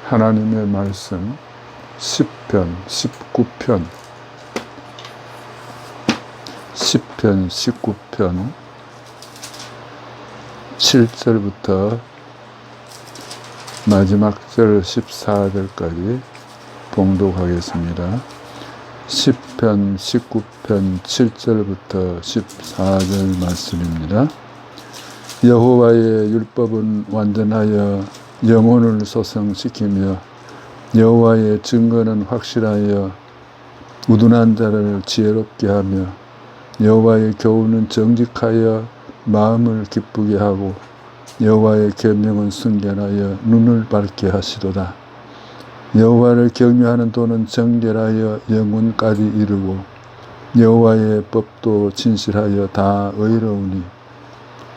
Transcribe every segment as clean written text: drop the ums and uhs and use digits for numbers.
하나님의 말씀 10편, 19편 7절부터 마지막 절 14절까지 봉독하겠습니다. 10편, 19편 7절부터 14절 말씀입니다. 여호와의 율법은 완전하여 영혼을 소성시키며 여호와의 증거는 확실하여 우둔한 자를 지혜롭게 하며 여호와의 교훈은 정직하여 마음을 기쁘게 하고 여호와의 계명은 순결하여 눈을 밝게 하시도다. 여호와를 경외하는 도는 정결하여 영혼까지 이르고 여호와의 법도 진실하여 다 의로우니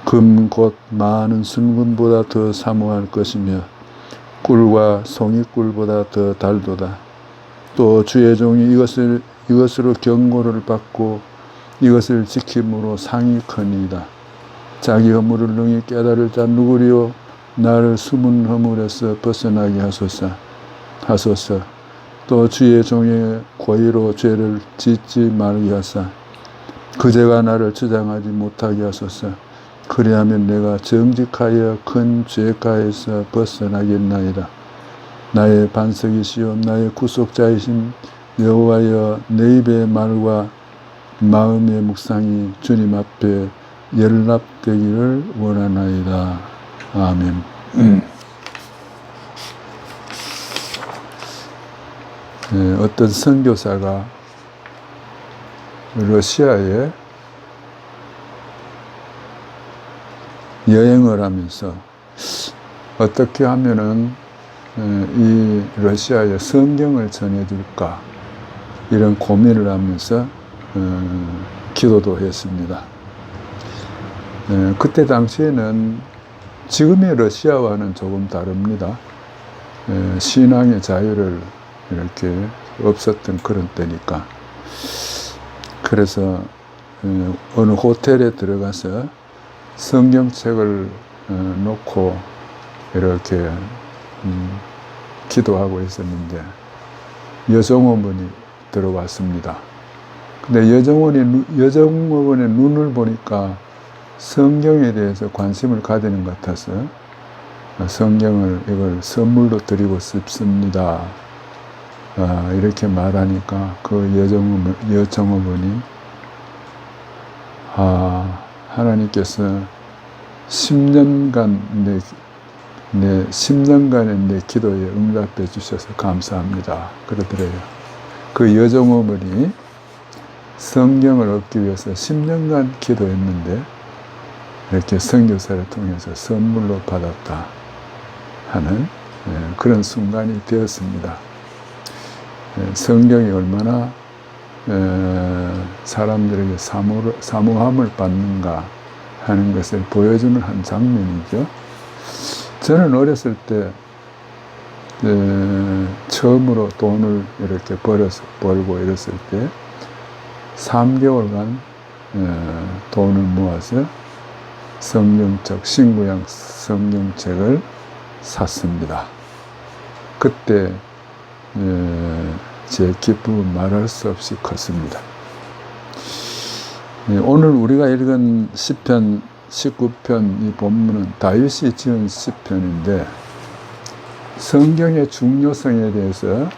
금 곧 많은 순금보다 더 사모할 것이며 꿀과 송이꿀보다 더 달도다. 또 주의 종이 이것으로 경고를 받고 이것을 지킴으로 상이 크니이다. 자기 허물을 능히 깨달을 자 누구리요? 나를 숨은 허물에서 벗어나게 하소서. 또 주의 종의 고의로 죄를 짓지 말게 하사 그 죄가 나를 주장하지 못하게 하소서. 그리하면 내가 정직하여 큰 죄가에서 벗어나겠나이다. 나의 반석이시요 나의 구속자이신 여호와여, 내 입의 말과 마음의 묵상이 주님 앞에 연락되기를 원하나이다. 아멘. 어떤 선교사가 러시아에 여행을 하면서 어떻게 하면은 이 러시아에 성경을 전해줄까 이런 고민을 하면서 기도도 했습니다. 그때 당시에는 지금의 러시아와는 조금 다릅니다. 신앙의 자유를 이렇게 없었던 그런 때니까. 그래서 어느 호텔에 들어가서 성경책을 놓고 이렇게 기도하고 있었는데 여종업원이 들어왔습니다. 근데 여종업원의 눈을 보니까 성경에 대해서 관심을 가지는 것 같아서 성경을 이걸 선물로 드리고 싶습니다. 이렇게 말하니까 그 여종업원이 하나님께서 10년간의 내 기도에 응답해 주셔서 감사합니다. 그러더래요. 그 여종업원이 성경을 얻기 위해서 10년간 기도했는데 이렇게 선교사를 통해서 선물로 받았다 하는 그런 순간이 되었습니다. 성경이 얼마나 사람들에게 사모함을 받는가 하는 것을 보여주는 한 장면이죠. 저는 어렸을 때 처음으로 돈을 이렇게 벌고 이랬을 때 3개월간 돈을 모아서 신구약 성경책을 샀습니다. 그때 제 기쁨은 말할 수 없이 컸습니다. 오늘 우리가 읽은 시편 19편 이 본문은 다윗이 지은 시편인데 성경의 중요성에 대해서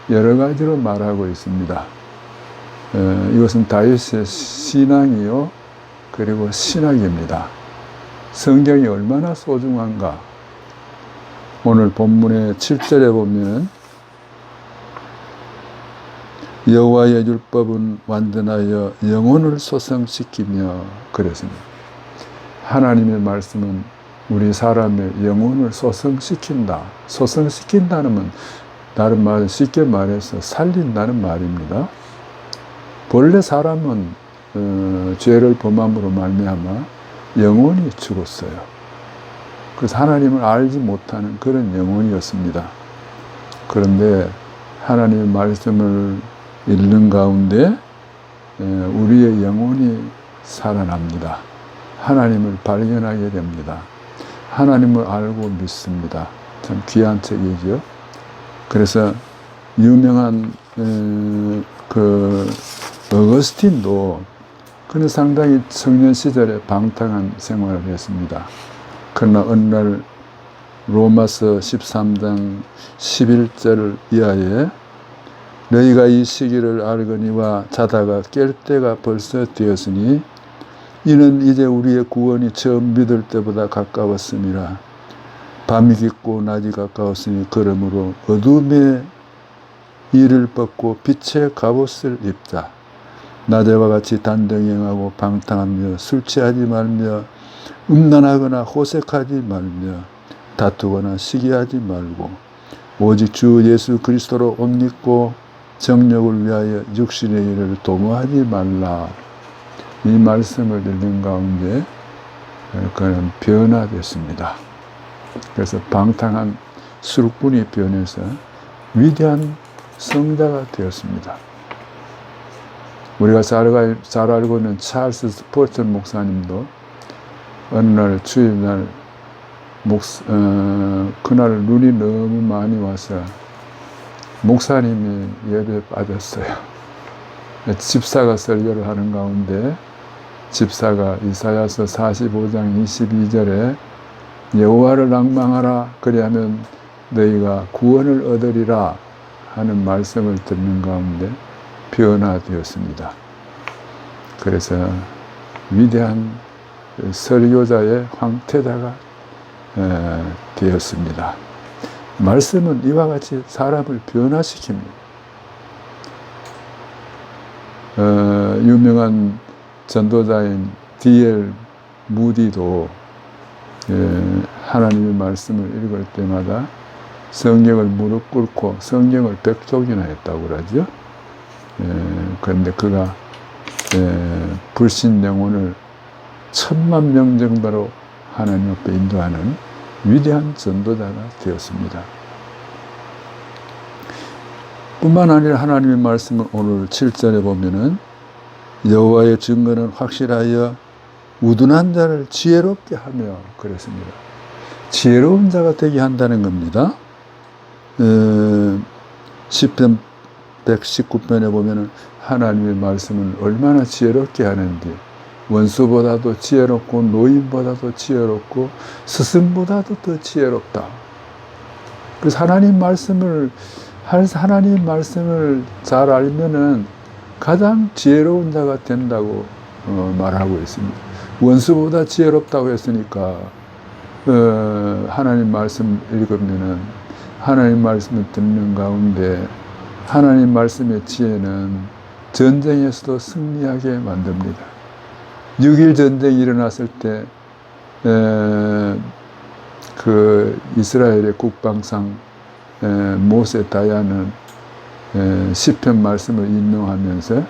여러 가지로 말하고 있습니다. 이것은 다윗의 신앙이요 그리고 신학입니다. 성경이 얼마나 소중한가. 오늘 본문의 7절에 보면 여호와의 율법은 완전하여 영혼을 소성시키며 그랬습니다. 하나님의 말씀은 우리 사람의 영혼을 소성시킨다. 소성시킨다는 건 다른 말 쉽게 말해서 살린다는 말입니다. 본래 사람은 죄를 범함으로 말미암아 영혼이 죽었어요. 그래서 하나님을 알지 못하는 그런 영혼이었습니다. 그런데 하나님의 말씀을 읽는 가운데 우리의 영혼이 살아납니다. 하나님을 발견하게 됩니다. 하나님을 알고 믿습니다. 참 귀한 책이죠. 그래서 유명한 그 어거스틴도 그는 상당히 청년 시절에 방탕한 생활을 했습니다. 그러나 어느 날 로마서 13장 11절 이하에 너희가 이 시기를 알거니와 자다가 깰 때가 벌써 되었으니 이는 이제 우리의 구원이 처음 믿을 때보다 가까웠음이라. 밤이 깊고 낮이 가까웠으니 그러므로 어둠의 일을 벗고 빛의 갑옷을 입자. 낮에와 같이 단정히 행하고 방탕하며 술 취하지 말며 음란하거나 호색하지 말며 다투거나 시기하지 말고 오직 주 예수 그리스도로 옷 입고 정욕을 위하여 육신의 일을 도모하지 말라. 이 말씀을 읽는 가운데 그는 변화됐습니다. 그래서 방탕한 술꾼이 변해서 위대한 성자가 되었습니다. 우리가 잘 알고 있는 찰스 스포튼 목사님도 어느 날 주일날 그날 눈이 너무 많이 와서 목사님이 예배에 빠졌어요. 집사가 설교를 하는 가운데 집사가 이사야서 45장 22절에 여호와를 낭망하라 그리하면 너희가 구원을 얻으리라 하는 말씀을 듣는 가운데 변화되었습니다. 그래서 위대한 설교자의 황태자가 되었습니다. 말씀은 이와 같이 사람을 변화시킵니다. 유명한 전도자인 D.L. 무디도 하나님의 말씀을 읽을 때마다 성경을 무릎 꿇고 성경을 100쪽이나 했다고 그러죠. 그런데 그가 불신 영혼을 10,000명 정도로 하나님 앞에 인도하는 위대한 전도자가 되었습니다. 뿐만 아니라 하나님의 말씀을 오늘 7절에 보면은 여호와의 증거는 확실하여 우둔한 자를 지혜롭게 하며 그랬습니다. 지혜로운 자가 되게 한다는 겁니다. 시편 119편에 보면은 하나님의 말씀은 얼마나 지혜롭게 하는지 원수보다도 지혜롭고 노인보다도 지혜롭고 스승보다도 더 지혜롭다. 그래서 하나님 말씀을 잘 알면은 가장 지혜로운 자가 된다고 말하고 있습니다. 원수보다 지혜롭다고 했으니까 하나님 말씀 읽으면은 하나님 말씀을 듣는 가운데 하나님 말씀의 지혜는 전쟁에서도 승리하게 만듭니다. 6.1 전쟁이 일어났을 때 그 이스라엘의 국방상 모세 다야는 시편 말씀을 인용하면서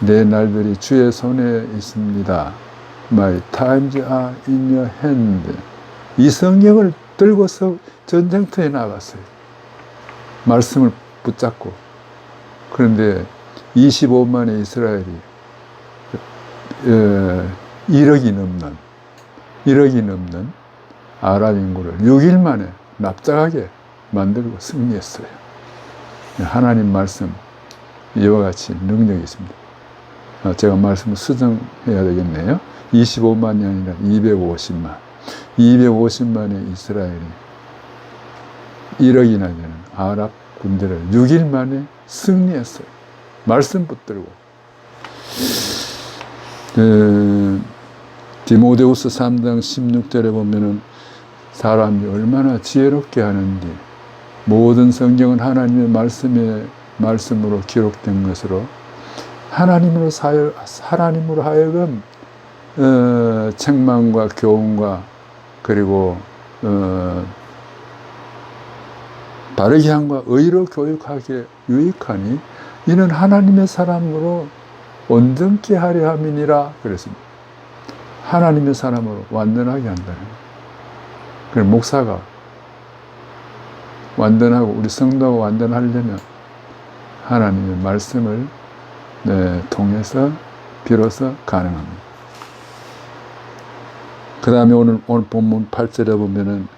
내 날들이 주의 손에 있습니다. My times are in your hand. 이 성경을 들고서 전쟁터에 나갔어요. 말씀을 붙잡고. 그런데 25만의 이스라엘이 1억이 넘는 아랍 인구를 6일 만에 납작하게 만들고 승리했어요. 하나님 말씀 이와 같이 능력이 있습니다. 제가 말씀을 수정해야 되겠네요. 25만이 아니라 250만의 이스라엘이 1억이나 되는 아랍 군대를 6일 만에 승리했어요. 말씀 붙들고. 디모데후서 3장 16절에 보면은 사람이 얼마나 지혜롭게 하는지 모든 성경은 하나님의 말씀으로 기록된 것으로 하나님으로 하여금 책망과 교훈과 그리고 바르게 함과 의로 교육하기에 유익하니 이는 하나님의 사람으로 온전케 하려 함이니라 그랬습니다. 하나님의 사람으로 완전하게 한다는 거예요. 그래서 목사가 완전하고 우리 성도가 완전하려면 하나님의 말씀을 통해서 비로소 가능합니다. 그 다음에 오늘 본문 8절에 보면은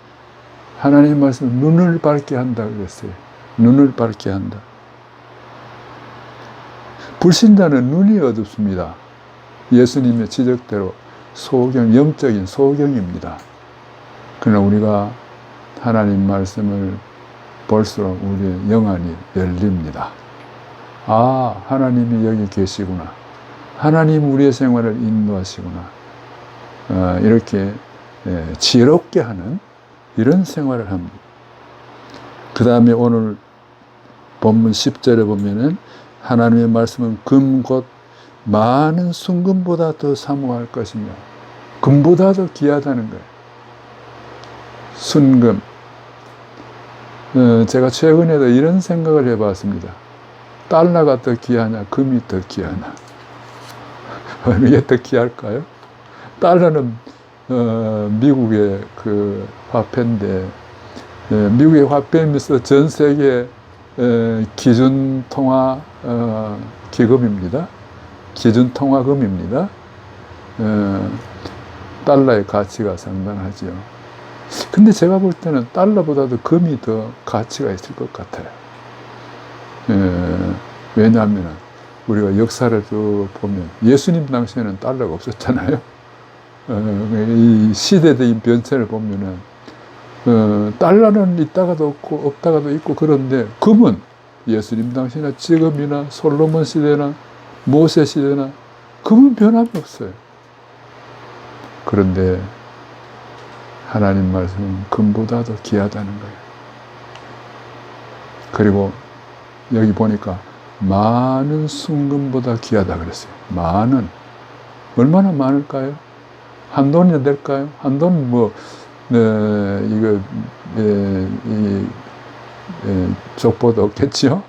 하나님의 말씀은 눈을 밝게 한다고 그랬어요. 눈을 밝게 한다. 불신자는 눈이 어둡습니다. 예수님의 지적대로 영적인 소경입니다. 그러나 우리가 하나님 말씀을 볼수록 우리의 영안이 열립니다. 아, 하나님이 여기 계시구나. 하나님 우리의 생활을 인도하시구나. 이렇게 지혜롭게 하는 이런 생활을 합니다. 그 다음에 오늘 본문 10절에 보면은 하나님의 말씀은 금 곧 많은 순금보다 더 사모할 것이며, 금보다 더 귀하다는 거예요. 순금. 제가 최근에도 이런 생각을 해봤습니다. 달러가 더 귀하냐, 금이 더 귀하냐. 이게 더 귀할까요? 달러는 미국의 그 화폐인데, 미국의 화폐이면서 전 세계 기준 통화 기금입니다. 기준 통화금입니다. 달러의 가치가 상당하지요. 근데 제가 볼 때는 달러보다도 금이 더 가치가 있을 것 같아요. 왜냐하면 우리가 역사를 쭉 보면 예수님 당시에는 달러가 없었잖아요. 이 시대적인 변체를 보면은 달러는 있다가도 없고 없다가도 있고, 그런데 금은 예수님 당시나 지금이나 솔로몬 시대나 모세 시대나 금은 변함이 없어요. 그런데 하나님 말씀은 금보다 더 귀하다는 거예요. 그리고 여기 보니까 많은 순금보다 귀하다 그랬어요. 많은. 얼마나 많을까요? 한 돈이 될까요? 한 돈은 뭐, 족보도 없겠지요?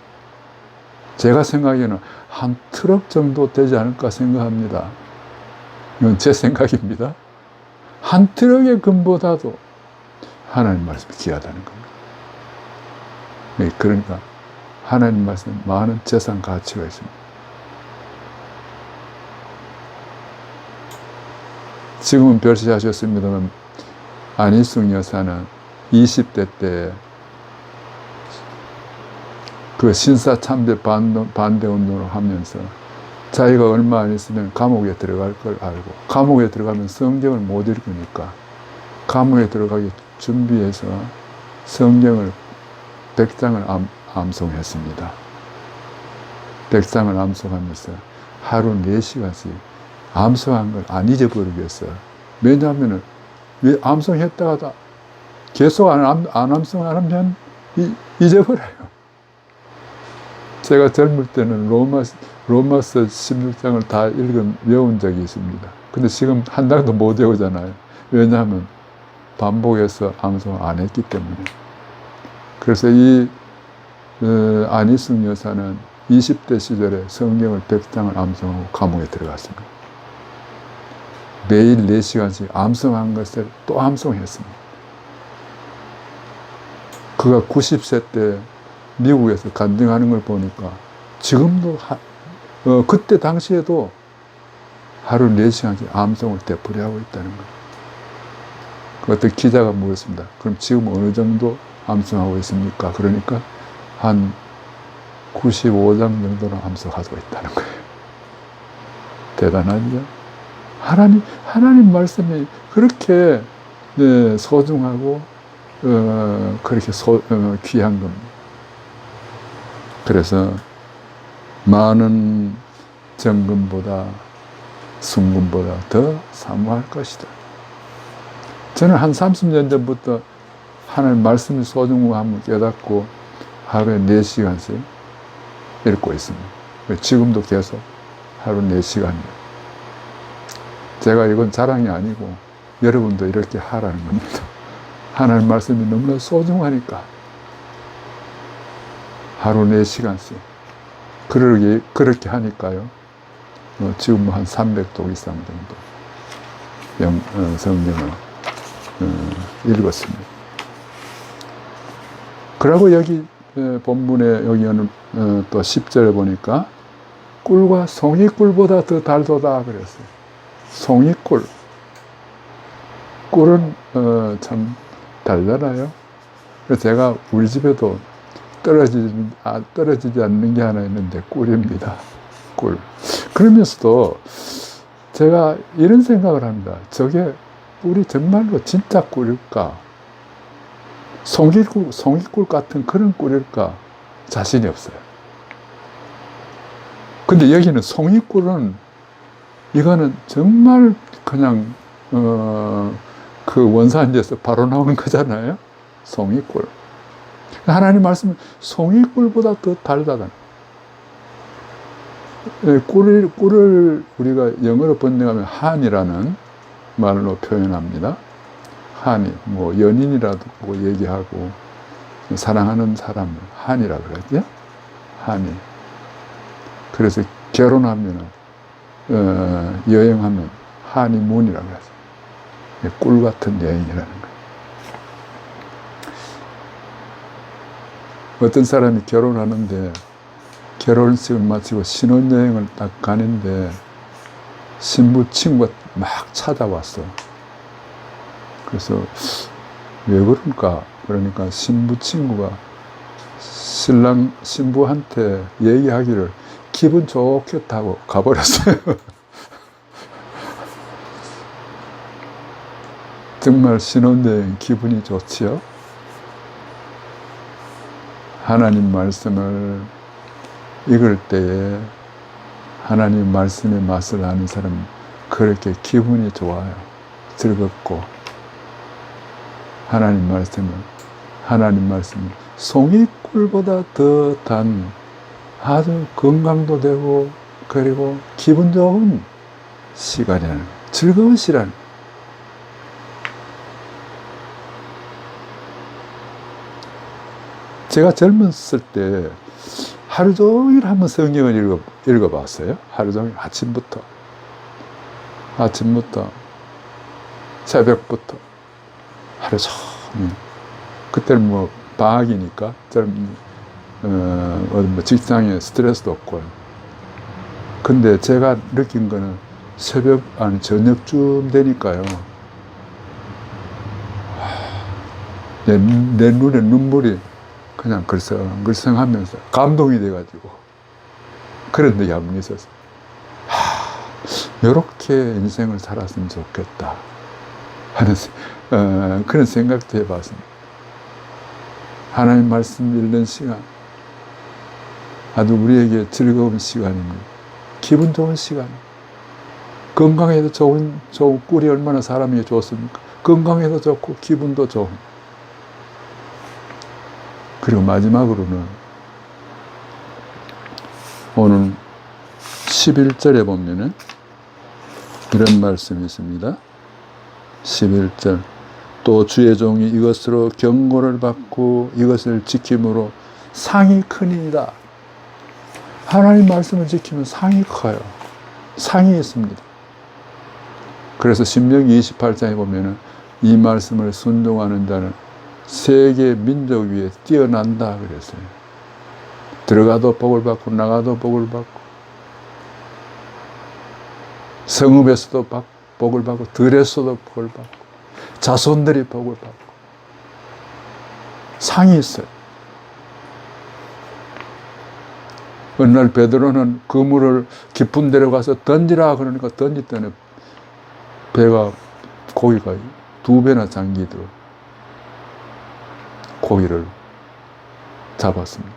제가 생각에는 한 트럭 정도 되지 않을까 생각합니다. 이건 제 생각입니다. 한 트럭의 금보다도 하나님 말씀이 귀하다는 겁니다. 그러니까 하나님 말씀에 많은 재산 가치가 있습니다. 지금은 별세하셨습니다만 안희숙 여사는 20대 때 그 신사 참배 반대 운동을 하면서 자기가 얼마 안 있으면 감옥에 들어갈 걸 알고, 감옥에 들어가면 성경을 못 읽으니까 감옥에 들어가기 준비해서 성경을 100장을 암송했습니다. 100장을 암송하면서 하루 4시간씩 암송한 걸 안 잊어버리겠어요. 왜냐하면 왜 암송했다가도 계속 안 암송하면 잊어버려요. 제가 젊을 때는 로마서 16장을 다 외운 적이 있습니다. 근데 지금 한 장도 못 외우잖아요. 왜냐하면 반복해서 암송을 안 했기 때문에. 그래서 이 안희숙 여사는 20대 시절에 성경을 100장을 암송하고 감옥에 들어갔습니다. 매일 4시간씩 암송한 것을 또 암송했습니다. 그가 90세 때 미국에서 간증하는 걸 보니까 지금도 그때 당시에도 하루 4시간씩 암송을 되풀이하고 있다는 거예요. 그 어떤 기자가 물었습니다. 그럼 지금 어느 정도 암송하고 있습니까? 그러니까 한 95장 정도는 암송하고 있다는 거예요. 대단하죠? 하나님 말씀이 그렇게 소중하고 그렇게 귀한 겁니다. 그래서 많은 정금보다 순금보다 더 사모할 것이다. 저는 한 30년 전부터 하나님 말씀이 소중함을 깨닫고 하루에 4시간씩 읽고 있습니다. 지금도 계속 하루 4시간이에요. 제가 이건 자랑이 아니고 여러분도 이렇게 하라는 겁니다. 하나님 말씀이 너무나 소중하니까 하루 4시간씩 그렇게 하니까요. 지금 한 300도 이상 정도 성경을 읽었습니다. 그리고 여기 본문에 여기 또 10절에 보니까 꿀과 송이꿀보다 더 달도다 그랬어요. 송이꿀. 꿀은 참 달잖아요. 그래서 제가 우리 집에도 떨어지지 않는 게 하나 있는데 꿀입니다. 꿀. 그러면서도 제가 이런 생각을 합니다. 저게 꿀이 정말로 진짜 꿀일까? 송이꿀 같은 그런 꿀일까? 자신이 없어요. 근데 여기는 송이꿀은 이거는 정말 그냥 그 원산지에서 바로 나오는 거잖아요. 송이꿀. 하나님 말씀은 송이꿀보다 더 달다다. 꿀을 우리가 영어로 번역하면 한이라는 말로 표현합니다. 한이, 뭐 연인이라도 뭐 얘기하고 사랑하는 사람을 한이라고 그러죠. 한이. 그래서 결혼하면 여행하면 한이문이라고 하죠. 꿀 같은 여행이라는 거예요. 어떤 사람이 결혼하는데 결혼식을 마치고 신혼여행을 딱 가는데 신부 친구가 막 찾아왔어. 그래서 왜 그럴까? 그러니까 신부 친구가 신부한테 얘기하기를 기분 좋겠다고 가버렸어요. 정말 신혼여행 기분이 좋지요? 하나님 말씀을 읽을 때에 하나님 말씀의 맛을 아는 사람은 그렇게 기분이 좋아요. 즐겁고 하나님 말씀은 송이꿀보다 더 단 아주 건강도 되고 그리고 기분 좋은 시간이라는 거예요. 즐거운 시간. 제가 젊었을 때 하루 종일 한번 성경을 읽어봤어요. 하루 종일 아침부터 새벽부터 하루 종일. 그때는 뭐 방학이니까 뭐 직장에 스트레스도 없고요. 근데 제가 느낀 거는 저녁쯤 되니까요. 내 눈에 눈물이 그냥 글썽글썽하면서 감동이 돼가지고 그런 적이 한 번 있었어요. 이렇게 인생을 살았으면 좋겠다 하는 그런 생각도 해봤습니다. 하나님 말씀 읽는 시간 아주 우리에게 즐거운 시간입니다. 기분 좋은 시간. 건강에도 좋은 꿀이 얼마나 사람에게 좋습니까? 건강에도 좋고 기분도 좋은. 그리고 마지막으로는 오늘 11절에 보면은 이런 말씀이 있습니다. 11절. 또 주의 종이 이것으로 경고를 받고 이것을 지킴으로 상이 크니이다. 하나님 말씀을 지키면 상이 커요. 상이 있습니다. 그래서 신명기 28장에 보면은 이 말씀을 순종하는 자는 세계 민족 위에 뛰어난다 그랬어요. 들어가도 복을 받고 나가도 복을 받고 성읍에서도 복을 받고 들에서도 복을 받고 자손들이 복을 받고 상이 있어요. 어느 날 베드로는 그물을 깊은 데로 가서 던지라 그러니까 던졌더니 고기가 2배나 잠기도록 고기를 잡았습니다.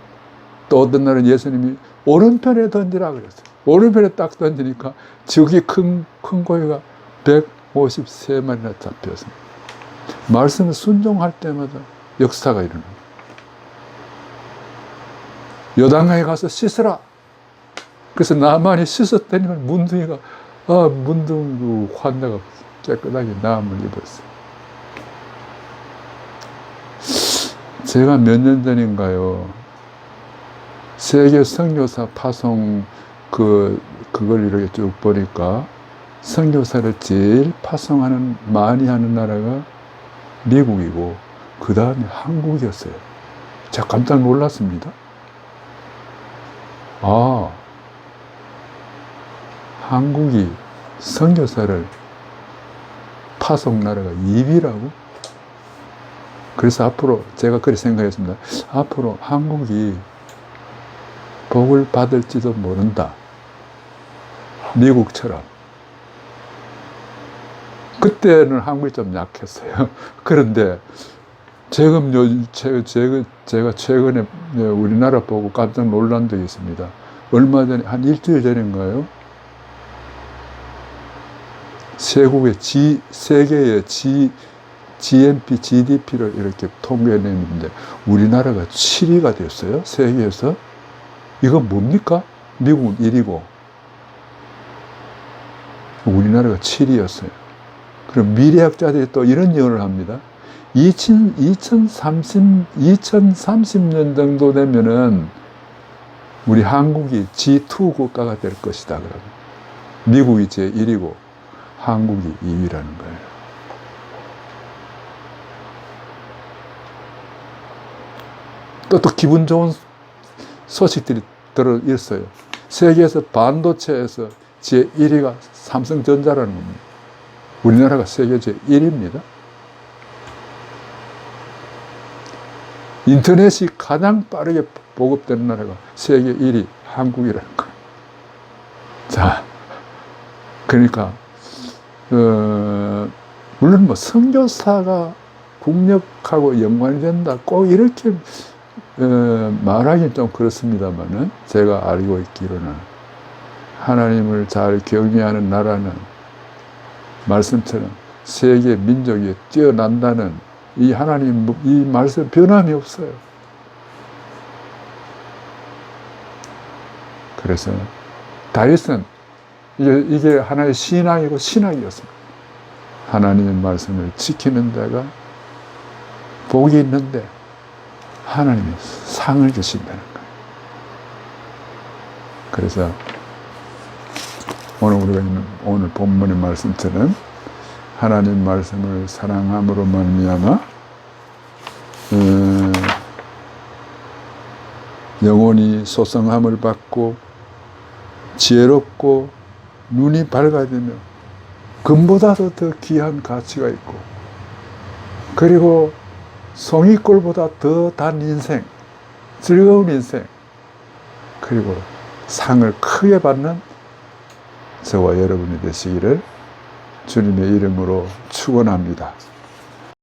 또 어떤 날은 예수님이 오른편에 던지라 그랬어요. 오른편에 딱 던지니까 저기 큰 고기가 153마리나 잡혔습니다. 말씀을 순종할 때마다 역사가 일어납니다. 요단강에 가서 씻으라. 그래서 나만이 씻었더니 문둥이가 문둥 환자가 깨끗하게 나음을 입었어요. 제가 몇 년 전인가요, 세계 선교사 파송 그걸 이렇게 쭉 보니까 선교사를 제일 파송하는 많이 하는 나라가 미국이고 그 다음에 한국이었어요. 제가 깜짝 놀랐습니다. 한국이 선교사를 파송 나라가 2위라고? 그래서 앞으로 제가 그렇게 생각했습니다. 앞으로 한국이 복을 받을지도 모른다. 미국처럼. 그때는 한국이 좀 약했어요. 그런데 제가 최근에 우리나라 보고 깜짝 놀란 적이 있습니다. 얼마 전에, 한 일주일 전인가요? 세계의 GNP, GDP를 이렇게 통계내는데 우리나라가 7위가 됐어요. 세계에서. 이건 뭡니까? 미국은 1위고 우리나라가 7위였어요. 그럼 미래학자들이 또 이런 예언을 합니다. 2030년 정도 되면은 우리 한국이 G2 국가가 될 것이다. 그러면 미국이 제1위고 한국이 2위라는 거예요. 또 기분 좋은 소식들이 들어있어요. 세계에서 반도체에서 제1위가 삼성전자라는 겁니다. 우리나라가 세계 제1위입니다. 인터넷이 가장 빠르게 보급되는 나라가 세계 1위 한국이라는 거예요. 자, 그러니까 물론 뭐 선교사가 국력하고 연관이 된다 꼭 이렇게 말하기는 좀 그렇습니다만은 제가 알고 있기로는 하나님을 잘 경외하는 나라는 말씀처럼 세계 민족이 뛰어난다는 이 하나님 이 말씀 변함이 없어요. 그래서 다윗은 이게 하나의 신앙이고 신학이었습니다. 하나님의 말씀을 지키는 데가 복이 있는데 하나님이 상을 주신다는 거예요. 그래서 우리가 있는 오늘 본문의 말씀처럼 하나님 말씀을 사랑함으로 말미암아 영혼이 소성함을 받고 지혜롭고 눈이 밝아지며 금보다도 더 귀한 가치가 있고 그리고 송이꼴보다 더 단 인생, 즐거운 인생 그리고 상을 크게 받는 저와 여러분이 되시기를 주님의 이름으로 축원합니다.